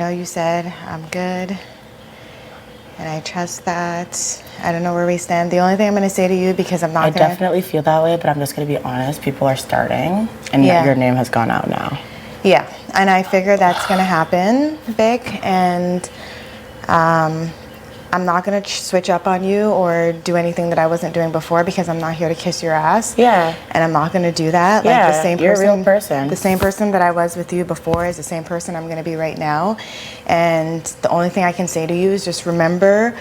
know you said I'm good, and I trust that. I don't know where we stand. The only thing I'm going to say to you, because I'm not I definitely feel that way, but I'm just going to be honest. People are starting, and your name has gone out now. Yeah, and I figure that's going to happen, Vic, and I'm not going to switch up on you or do anything that I wasn't doing before, because I'm not here to kiss your ass. Yeah. And I'm not going to do that. Yeah, like the same you're person, a real person. The same person that I was with you before is the same person I'm going to be right now. And the only thing I can say to you is just remember,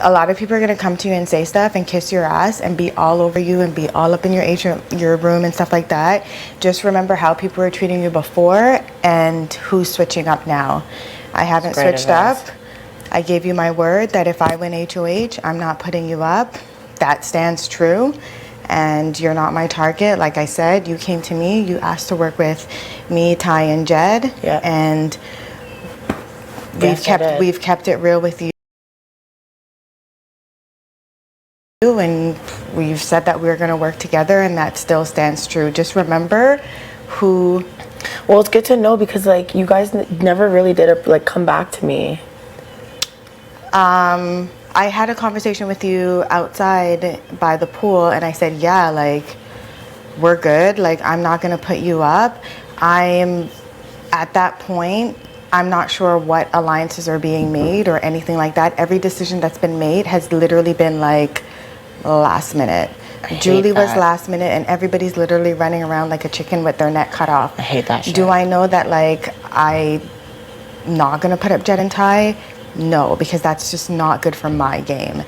a lot of people are going to come to you and say stuff and kiss your ass and be all over you and be all up in your room and stuff like that. Just remember how people were treating you before and who's switching up now. I haven't switched up. I gave you my word that if I win HOH, I'm not putting you up. That stands true. And you're not my target. Like I said, you came to me, you asked to work with me, Ty, and Jed. Yeah. And we've kept it real with you. And we've said that we're going to work together, and that still stands true. Just remember who. Well, it's good to know, because like you guys never really did come back to me. I had a conversation with you outside by the pool, and I said, yeah, like, we're good. Like, I'm not going to put you up. I'm at that point. I'm not sure what alliances are being made or anything like that. Every decision that's been made has literally been like last minute. Julie was last minute, and everybody's literally running around like a chicken with their neck cut off. I hate that shit. Do I know that like I'm not gonna put up Jed and Ty? No, because that's just not good for my game.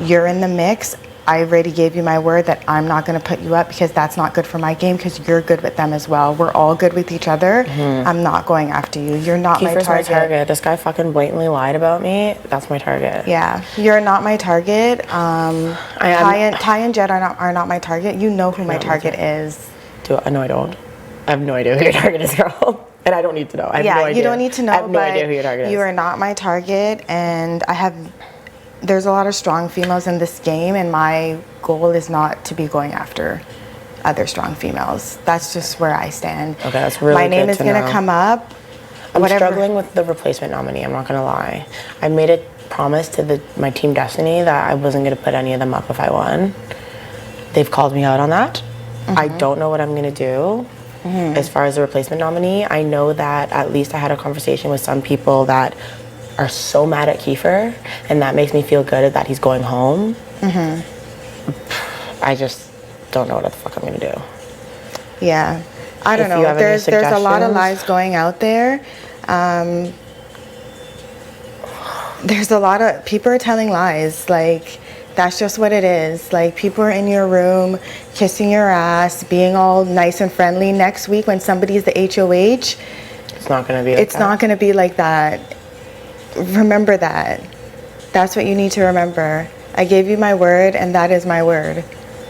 You're in the mix. I already gave you my word that I'm not going to put you up, because that's not good for my game, because you're good with them as well. We're all good with each other. I'm not going after you. You're not my target. This guy fucking blatantly lied about me. That's my target. Yeah, you're not my target. Ty and Jed are not my target. You know who my target is. No, I don't. I have no idea who your target is, girl. And I don't need to know. I have no idea. You don't need to know. I have no idea who your target is. You are not my target, and there's a lot of strong females in this game, and my goal is not to be going after other strong females. That's just where I stand. Okay, that's really good to know. My name is going to come up. I'm struggling with the replacement nominee, I'm not going to lie. I made a promise to my team Destiny that I wasn't going to put any of them up if I won. They've called me out on that. I don't know what I'm going to do. As far as the replacement nominee, I know that at least I had a conversation with some people that are so mad at Kiefer, and that makes me feel good that he's going home. I just don't know what the fuck I'm gonna do. Yeah, I don't know. There's a lot of lies going out there. There's a lot of people are telling lies. Like, that's just what it is. Like, people are in your room kissing your ass, being all nice and friendly. Next week when somebody's the HOH, it's not gonna be like that. Not gonna be like that. Remember that. That's what you need to remember. I gave you my word, and that is my word.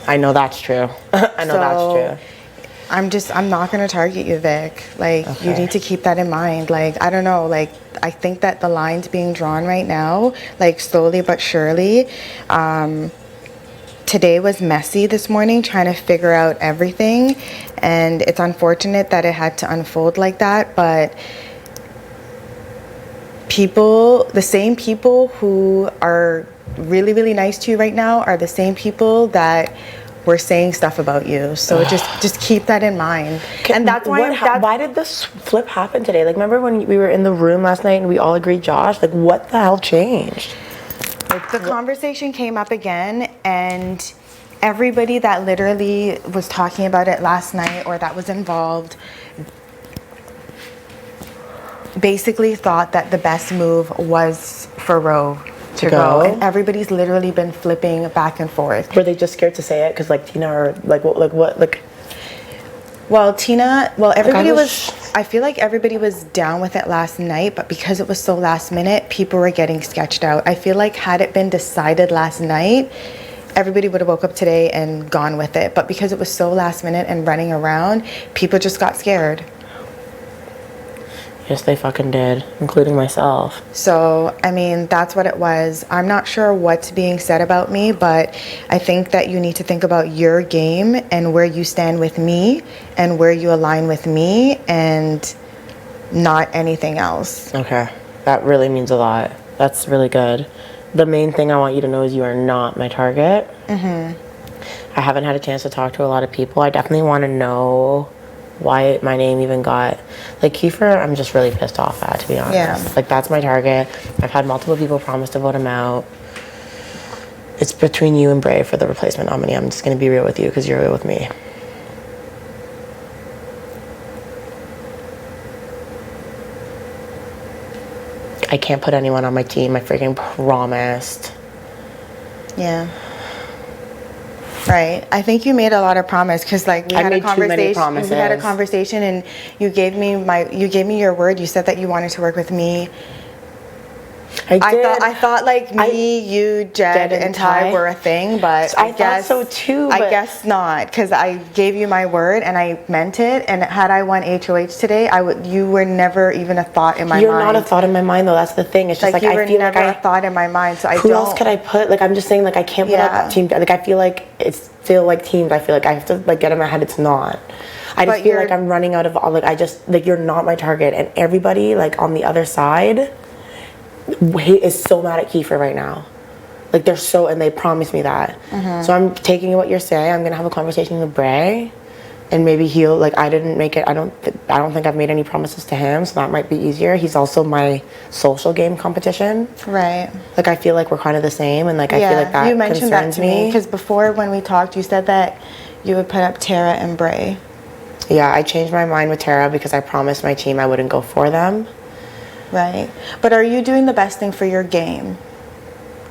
I know that's true. I know that's true. I'm not going to target you, Vic. Like, you need to keep that in mind. Like, I don't know. Like, I think that the line's being drawn right now, like, slowly but surely. Today was messy this morning, trying to figure out everything. And it's unfortunate that it had to unfold like that, but the same people who are really, really nice to you right now are the same people that were saying stuff about you. So just keep that in mind. And that's why. Why did this flip happen today? Like, remember when we were in the room last night and we all agreed, Josh? Like, what the hell changed? The conversation came up again, and everybody that literally was talking about it last night or that was involved basically thought that the best move was for Ro to go. And everybody's literally been flipping back and forth. Were they just scared to say it because like Tina or what? Well, Tina, everybody I feel like everybody was down with it last night, but because it was so last minute, people were getting sketched out. I feel like had it been decided last night, everybody would have woke up today and gone with it. But because it was so last minute and running around, people just got scared. Yes, they fucking did, including myself. So, I mean, that's what it was. I'm not sure what's being said about me, but I think that you need to think about your game and where you stand with me and where you align with me. And not anything else. Okay. That really means a lot. That's really good. The main thing I want you to know is you are not my target. I haven't had a chance to talk to a lot of people. I definitely want to know why my name even got, like, Kiefer, I'm just really pissed off at, to be honest. Yeah. Like, that's my target. I've had multiple people promise to vote him out. It's between you and Bray for the replacement nominee. I'm just going to be real with you because you're real with me. I can't put anyone on my team. I freaking promised. Yeah. Right. I think you made a lot of promise because, like, we had a conversation. We had a conversation, and you gave me your word. You said that you wanted to work with me. I thought like me, you, Jed, and Ty were a thing, but I guess thought so too. I guess not, because I gave you my word and I meant it. And had I won HOH today, you were never even a thought in my mind. You're not a thought in my mind, though. That's the thing. It's just like you I were feel never like a thought in my mind. So who else could I put? Like, I'm just saying, like, I can't put up team. Like, I feel like it's still like teams. I feel like I have to like get in my head. It's not. I just feel like I'm running out of all. Like, I just like you're not my target, and everybody like on the other side is so mad at Kiefer right now. Like, they're so, and they promised me that. So I'm taking what you're saying. I'm gonna have a conversation with Bray, and maybe he'll like. I didn't make it. I don't think I've made any promises to him, so that might be easier. He's also my social game competition. Right. Like, I feel like we're kind of the same, and like I feel like that you mentioned that concerns to me because before when we talked, you said that you would put up Tara and Bray. Yeah, I changed my mind with Tara because I promised my team I wouldn't go for them. Right. But are you doing the best thing for your game?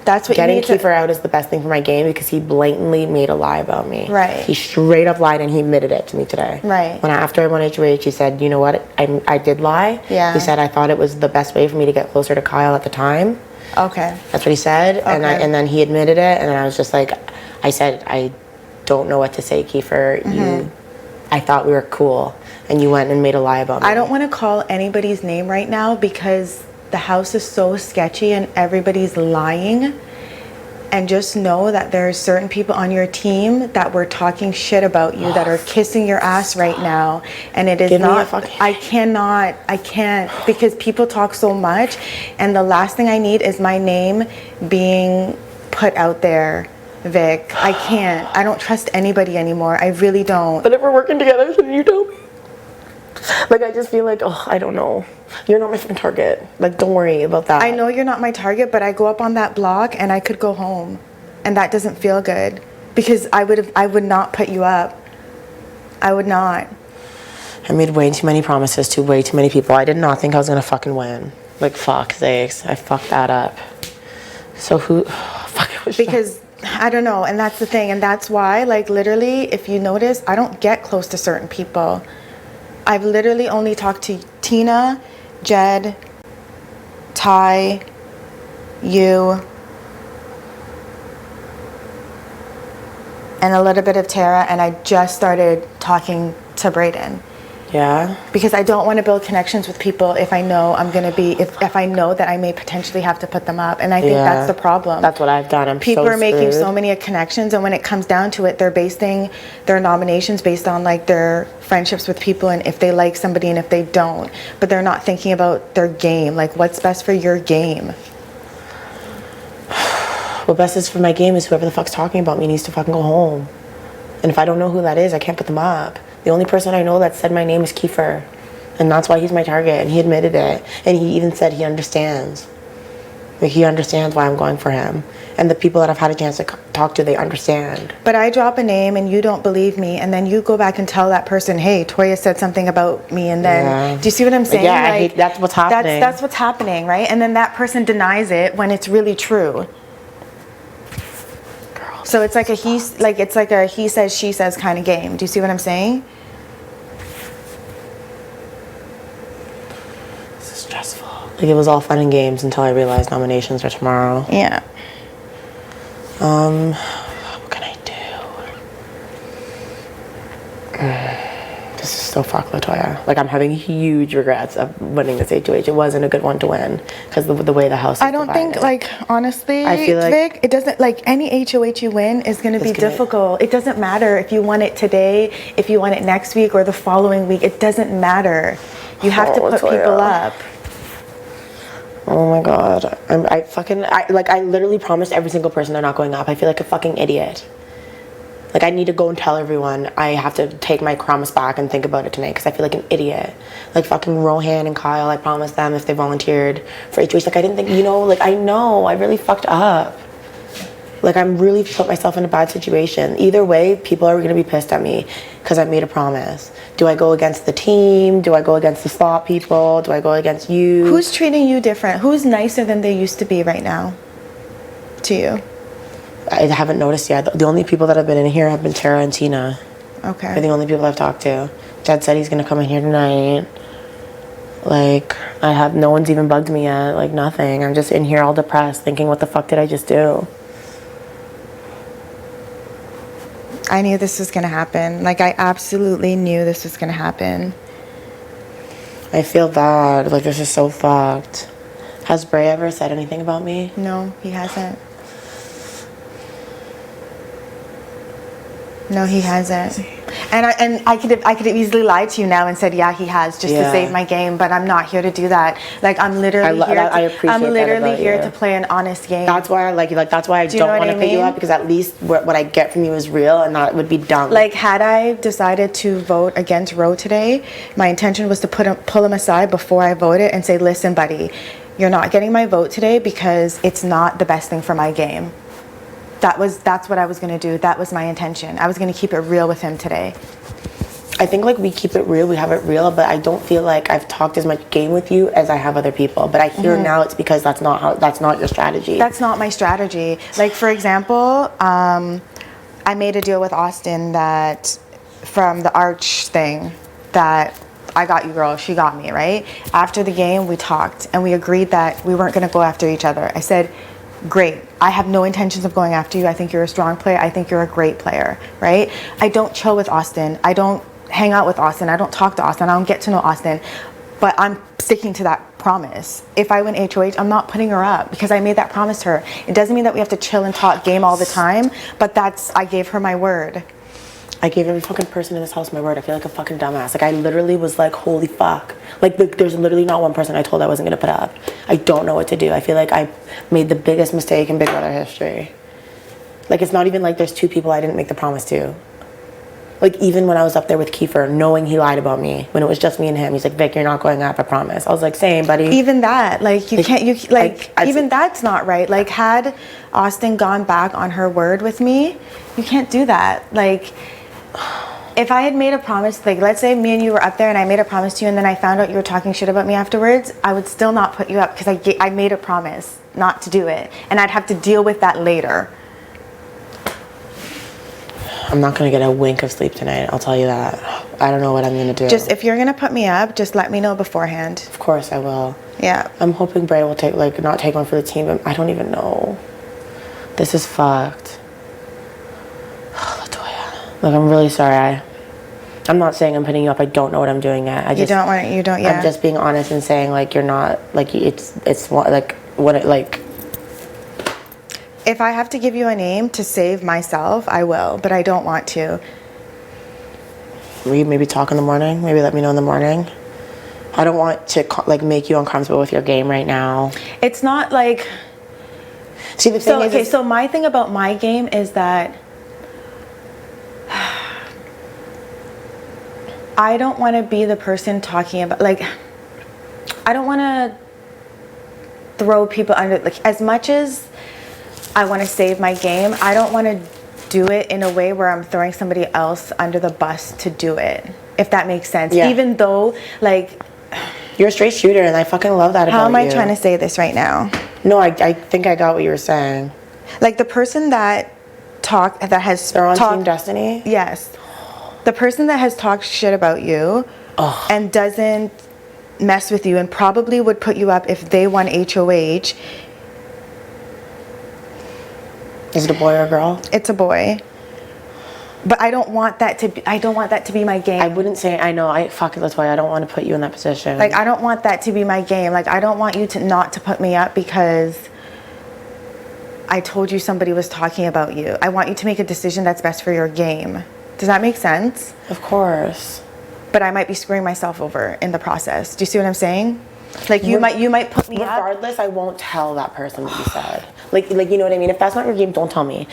That's what Getting you need Kiefer out is the best thing for my game because he blatantly made a lie about me. Right. He straight up lied, and he admitted it to me today. Right. After I won HOH, he said, you know what, I did lie. Yeah. He said I thought it was the best way for me to get closer to Kyle at the time. Okay. That's what he said. Okay. And then he admitted it, and then I was just like, I said, I don't know what to say, Kiefer. I thought we were cool, and you went and made a lie about me. I don't want to call anybody's name right now because the house is so sketchy and everybody's lying. And just know that there are certain people on your team that were talking shit about you that are kissing your ass right now. And it is I can't because people talk so much. And the last thing I need is my name being put out there. Vic, I can't. I don't trust anybody anymore. I really don't. But if we're working together, shouldn't you tell me? Like, I just feel like, I don't know. You're not my friend target. Like, don't worry about that. I know you're not my target, but I go up on that block and I could go home. And that doesn't feel good. Because I would not put you up. I would not. I made way too many promises to way too many people. I did not think I was gonna fucking win. Like, fuck sakes. I fucked that up. So who... fuck, it was because... I don't know, and that's the thing, and that's why, like, literally, if you notice, I don't get close to certain people. I've literally only talked to Tina, Jed, Ty, you, and a little bit of Tara, and I just started talking to Brayden. Yeah. Because I don't want to build connections with people if I know I'm going to be, if I know that I may potentially have to put them up. And I think that's the problem. That's what I've done. People are making so many connections, and when it comes down to it, they're basing their nominations based on like their friendships with people and if they like somebody and if they don't. But they're not thinking about their game. Like, what's best for your game? What best is for my game is whoever the fuck's talking about me needs to fucking go home. And if I don't know who that is, I can't put them up. The only person I know that said my name is Kiefer. And that's why he's my target. And he admitted it. And he even said he understands. Like, he understands why I'm going for him. And the people that I've had a chance to talk to, they understand. But I drop a name and you don't believe me. And then you go back and tell that person, hey, Toya said something about me. And then, do you see what I'm saying? Yeah, like, that's what's happening. That's what's happening, right? And then that person denies it when it's really true. So it's like a he says, she says kind of game. Do you see what I'm saying? This is stressful. Like, it was all fun and games until I realized nominations are tomorrow. Yeah. What can I do? This is So fuck Latoya. Like, I'm having huge regrets of winning this HOH. It wasn't a good one to win because the way the house is I don't think, divided. like, honestly, I feel like Vic, it doesn't, like, any HOH you win is going to be difficult. It doesn't matter if you won it today, if you won it next week or the following week. It doesn't matter. You have to put people up. Oh my god. I literally promised every single person they're not going up. I feel like a fucking idiot. Like, I need to go and tell everyone I have to take my promise back and think about it tonight because I feel like an idiot. Like, fucking Rohan and Kyle, I promised them if they volunteered for HOH. Like, I didn't think, like, I know, I really fucked up. Like, I'm really put myself in a bad situation. Either way, people are going to be pissed at me because I made a promise. Do I go against the team? Do I go against the slot people? Do I go against you? Who's treating you different? Who's nicer than they used to be right now to you? I haven't noticed yet. The only people that have been in here have been Tara and Tina. Okay. They're the only people I've talked to. Jed said he's going to come in here tonight. Like, no one's even bugged me yet. Like, nothing. I'm just in here all depressed thinking, what the fuck did I just do? I knew this was going to happen. Like, I absolutely knew this was going to happen. I feel bad. Like, this is so fucked. Has Bray ever said anything about me? No, he hasn't. No, he hasn't. And I could have easily lied to you now and said, yeah, he has, just to save my game. But I'm not here to do that. Like, I'm literally here to play an honest game. That's why I like you. Like, that's why I don't want to pick you up, because at least what I get from you is real, and that would be dumb. Like, had I decided to vote against Ro today, my intention was to pull him aside before I voted and say, listen, buddy, you're not getting my vote today because it's not the best thing for my game. That's what I was going to do. That was my intention. I was going to keep it real with him today. I think, like, we keep it real, we have it real, but I don't feel like I've talked as much game with you as I have other people. But I hear now it's because that's not your strategy. That's not my strategy. Like, for example, I made a deal with Austin that from the Arch thing that I got you, girl, she got me, right? After the game, we talked and we agreed that we weren't going to go after each other. I said, great. I have no intentions of going after you. I think you're a strong player. I think you're a great player, right? I don't chill with Austin. I don't hang out with Austin. I don't talk to Austin. I don't get to know Austin. But I'm sticking to that promise. If I win HOH, I'm not putting her up because I made that promise to her. It doesn't mean that we have to chill and talk game all the time, but I gave her my word. I gave every fucking person in this house my word. I feel like a fucking dumbass. Like, I literally was like, holy fuck. Like, there's literally not one person I told I wasn't going to put up. I don't know what to do. I feel like I made the biggest mistake in Big Brother history. Like, it's not even like there's two people I didn't make the promise to. Like, even when I was up there with Kiefer, knowing he lied about me, when it was just me and him, he's like, Vic, you're not going up, I promise. I was like, same, buddy. Even that, like, even that's not right. Like, had Austin gone back on her word with me, you can't do that. Like, if I had made a promise, like, let's say me and you were up there and I made a promise to you and then I found out you were talking shit about me afterwards, I would still not put you up because I made a promise not to do it. And I'd have to deal with that later. I'm not going to get a wink of sleep tonight, I'll tell you that. I don't know what I'm going to do. Just, if you're going to put me up, just let me know beforehand. Of course I will. Yeah. I'm hoping Bray will not take one for the team, but I don't even know. This is fucked. Latoya. Look, I'm really sorry. I'm not saying I'm putting you up. I don't know what I'm doing yet. Yeah. I'm just being honest and saying, like, you're not, like, it's like, what it, like. If I have to give you a name to save myself, I will, but I don't want to. Will you maybe talk in the morning? Maybe let me know in the morning? I don't want to, like, make you uncomfortable with your game right now. It's not like... See, the thing is... So my thing about my game is that I don't want to be the person talking about, like, I don't want to throw people under, like, as much as I want to save my game, I don't want to do it in a way where I'm throwing somebody else under the bus to do it, if that makes sense. Yeah. Even though, like... You're a straight shooter, and I fucking love that about you. How am I trying to say this right now? No, I think I got what you were saying. Like, the person that has They're on Team Destiny? Yes. The person that has talked shit about you and doesn't mess with you and probably would put you up if they won HOH. Is it a boy or a girl? It's a boy. But I don't want that to be my game. I wouldn't say, I know, fuck it, Latoya, I don't want to put you in that position. Like, I don't want that to be my game. Like, I don't want you to not to put me up because I told you somebody was talking about you. I want you to make a decision that's best for your game. Does that make sense? Of course. But I might be screwing myself over in the process. Do you see what I'm saying? Like, you might put me up. Regardless, I won't tell that person what you said. Like, you know what I mean? If that's not your game, don't tell me.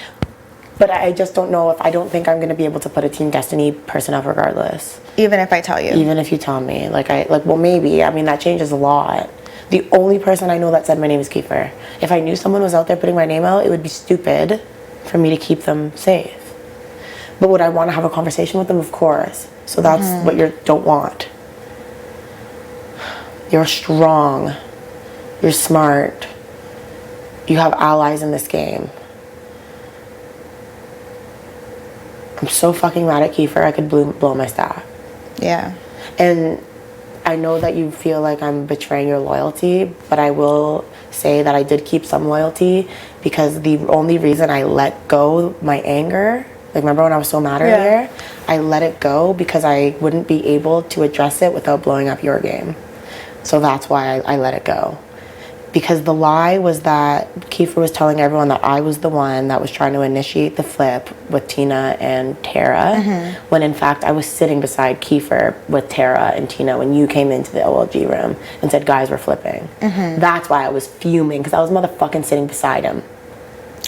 But I just don't know if I don't think I'm going to be able to put a Team Destiny person up regardless. Even if I tell you? Even if you tell me. Well, maybe. I mean, that changes a lot. The only person I know that said my name is Kiefer. If I knew someone was out there putting my name out, it would be stupid for me to keep them safe. But would I want to have a conversation with them? Of course. So that's what you don't want. You're strong. You're smart. You have allies in this game. I'm so fucking mad at Kiefer, I could blow my staff. Yeah. And I know that you feel like I'm betraying your loyalty, but I will say that I did keep some loyalty because the only reason I let go my anger, like remember when I was so mad earlier? I let it go because I wouldn't be able to address it without blowing up your game. So that's why I let it go. Because the lie was that Kiefer was telling everyone that I was the one that was trying to initiate the flip with Tina and Tara, when in fact I was sitting beside Kiefer with Tara and Tina when you came into the OLG room and said, guys, we're flipping. That's why I was fuming, because I was motherfucking sitting beside him.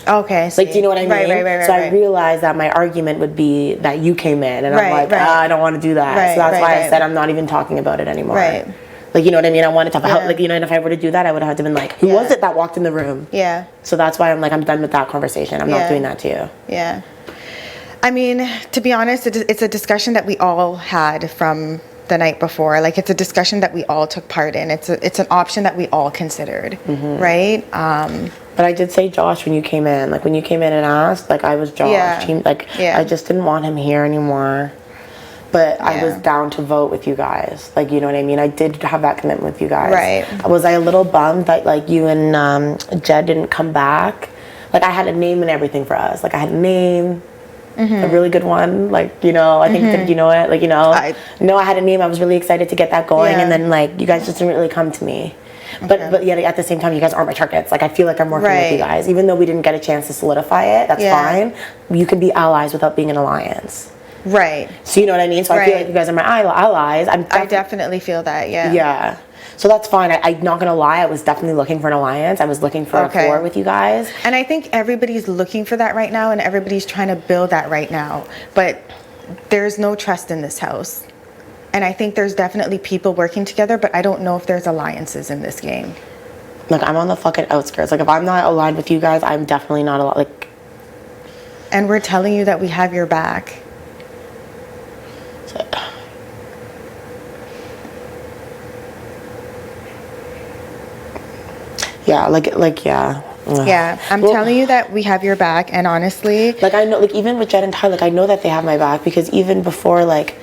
Okay. Like, do you know what I mean? Right. So I realized that my argument would be that you came in, and I'm like, I don't want to do that. So that's why I said I'm not even talking about it anymore. Right. Like, you know what I mean? I wanted to help, like, you know, and if I were to do that, I would have had to been like, who was it that walked in the room? Yeah. So that's why I'm like, I'm done with that conversation. I'm not doing that to you. Yeah. I mean, to be honest, it's a discussion that we all had from the night before. Like, it's a discussion that we all took part in. It's an option that we all considered, right? But I did say Josh when you came in. Like, when you came in and asked, like, I was Josh. I just didn't want him here anymore. But I was down to vote with you guys. Like, you know what I mean? I did have that commitment with you guys. Right. Was I a little bummed that, like, you and Jed didn't come back? Like, I had a name and everything for us. Like, I had a name, a really good one. Like, you know, I think, you know it? Like, you know, I had a name. I was really excited to get that going. And then, like, you guys just didn't really come to me. But yet at the same time, you guys aren't my targets. Like, I feel like I'm working with you guys. Even though we didn't get a chance to solidify it, that's fine. You can be allies without being an alliance. Right. So you know what I mean? So I feel like you guys are my allies. I definitely feel that, yeah. So that's fine. I'm not going to lie. I was definitely looking for an alliance. I was looking for a floor with you guys. And I think everybody's looking for that right now, and everybody's trying to build that right now. But there's no trust in this house. And I think there's definitely people working together, but I don't know if there's alliances in this game. Like, I'm on the fucking outskirts. Like, if I'm not aligned with you guys, I'm definitely not aligned. Like, and we're telling you that we have your back. Yeah, I'm telling you that we have your back, and honestly, like, I know, like, even with Jed and Ty, like, I know that they have my back, because even before, like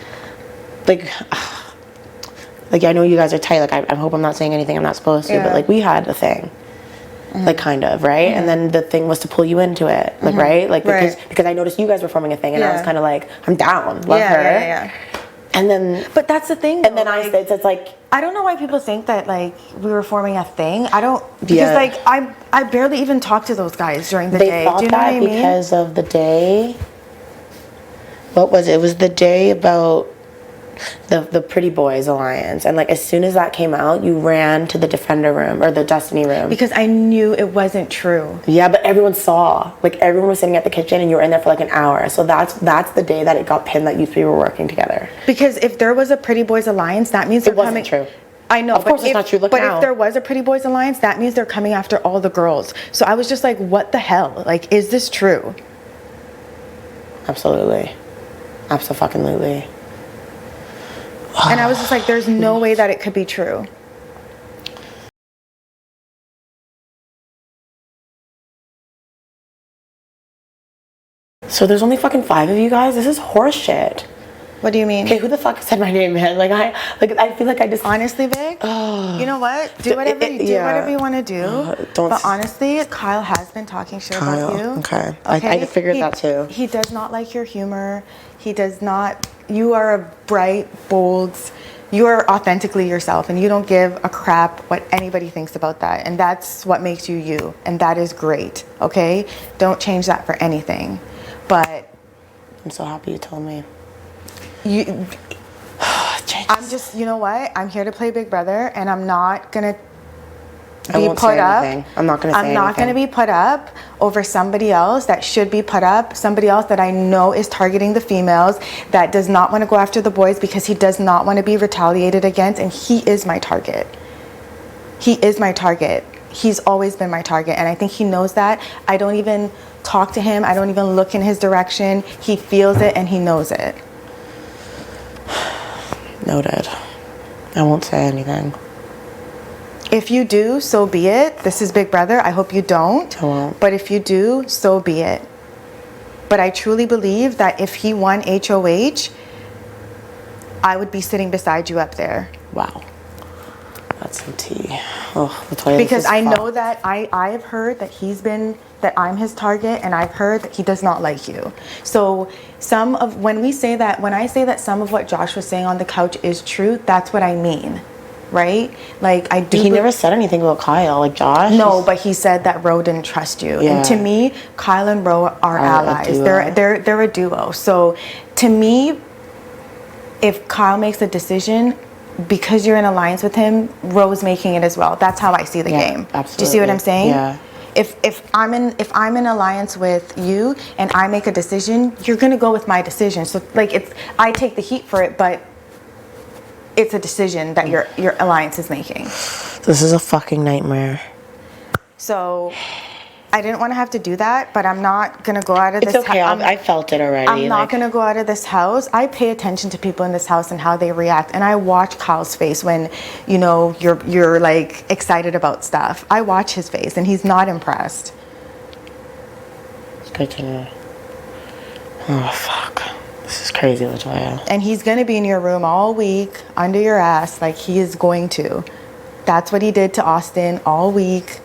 I know you guys are tight. Like, I hope I'm not saying anything I'm not supposed to, but like, we had a thing. Like, kind of, right? And then the thing was to pull you into it, like, right? Like, because I noticed you guys were forming a thing, and I was kind of like, I'm down, love her. And then, but that's the thing. And then it's like, I don't know why people think that, like, we were forming a thing. I don't, because like, I barely even talked to those guys during the day. Do you know what I mean? Because of the day. What was it? It was the day about the Pretty Boys Alliance, and like, as soon as that came out, you ran to the Defender room or the Destiny room, because I knew it wasn't true. Yeah, but everyone saw. Like, everyone was sitting at the kitchen, and you were in there for like an hour. So that's the day that it got pinned that you three were working together. Because if there was a Pretty Boys Alliance, that means they're coming. It wasn't true. I know, of course it's not true. Look now. But if there was a Pretty Boys Alliance, that means they're coming after all the girls. So I was just like, what the hell? Like, is this true? Absolutely. Abso-fucking-lutely. And I was just like, there's no way that it could be true. So there's only fucking 5 of you guys? This is horse shit. What do you mean? Okay, who the fuck said my name, man? I feel like I just Honestly, Vic, you know what? Do whatever you want to do. But honestly, Kyle has been talking shit about you. Okay. I figured that too. He does not like your humor. He does not. You are a bright, bold. You are authentically yourself, and you don't give a crap what anybody thinks about that. And that's what makes you you, and that is great. Okay, don't change that for anything. But I'm so happy you told me. I'm just, you know what? I'm here to play Big Brother, and I'm not gonna be put up. I'm not gonna be put up over somebody else that should be put up. Somebody else that I know is targeting the females, that does not want to go after the boys because he does not want to be retaliated against, and he is my target. He is my target. He's always been my target, and I think he knows that. I don't even talk to him. I don't even look in his direction. He feels it and he knows it. Noted. I won't say anything. If you do, so be it. This is Big Brother. I hope you don't. I won't. But if you do, so be it. But I truly believe that if he won HOH, I would be sitting beside you up there. Wow. That's some tea. Oh, Latoya, because I know that I have heard that that I'm his target, and I've heard that he does not like you. So when I say that some of what Josh was saying on the couch is true, that's what I mean. Right? Like, I do. He never said anything about Kyle, like Josh. No, but he said that Ro didn't trust you. Yeah. And to me, Kyle and Ro are allies. They're a duo. So to me, if Kyle makes a decision, because you're in alliance with him, Ro's making it as well. That's how I see the game. Absolutely. Do you see what I'm saying? Yeah. If I'm in alliance with you and I make a decision, you're gonna go with my decision. So I take the heat for it, but it's a decision that your alliance is making. This is a fucking nightmare. So I didn't want to have to do that, but I'm not going to go out of this house. It's okay, I felt it already. I'm not going to go out of this house. I pay attention to people in this house and how they react, and I watch Kyle's face when, you're like excited about stuff. I watch his face, and he's not impressed. It's good to know. Oh, fuck. This is crazy, Latoya. And he's going to be in your room all week, under your ass, like he is going to. That's what he did to Austin all week.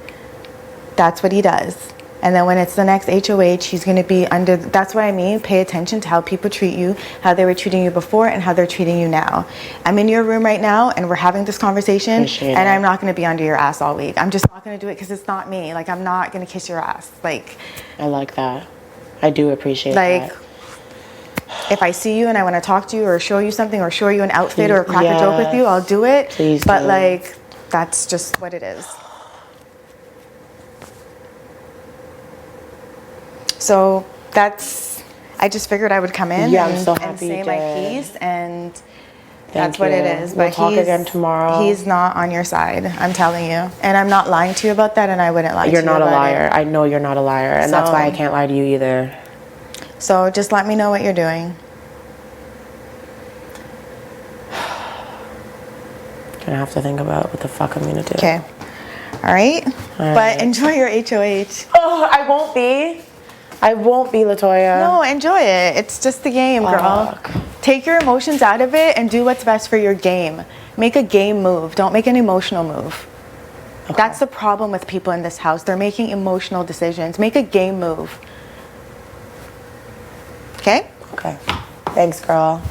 That's what he does. And then when it's the next HOH, he's going to be under. That's what I mean. Pay attention to how people treat you, how they were treating you before, and how they're treating you now. I'm in your room right now, and we're having this conversation, and I'm not going to be under your ass all week. I'm just not going to do it because it's not me. Like, I'm not going to kiss your ass. Like, I like that. I do appreciate that. If I see you and I want to talk to you or show you something or show you an outfit or crack a joke with you, I'll do it. Please but do. That's just what it is. So I just figured I would come in and say my piece, and that's what it is. We'll talk again tomorrow. He's not on your side, I'm telling you. And I'm not lying to you about that, and I wouldn't lie to you about it. You're not a liar. I know you're not a liar, and that's why I can't lie to you either. So just let me know what you're doing. Gonna have to think about what the fuck I'm gonna do. Okay. All right. But enjoy your HOH. Oh, I won't be, Latoya. No, enjoy it. It's just the game, girl. Fuck. Take your emotions out of it and do what's best for your game. Make a game move. Don't make an emotional move. Okay. That's the problem with people in this house. They're making emotional decisions. Make a game move. Okay? Okay. Thanks, girl.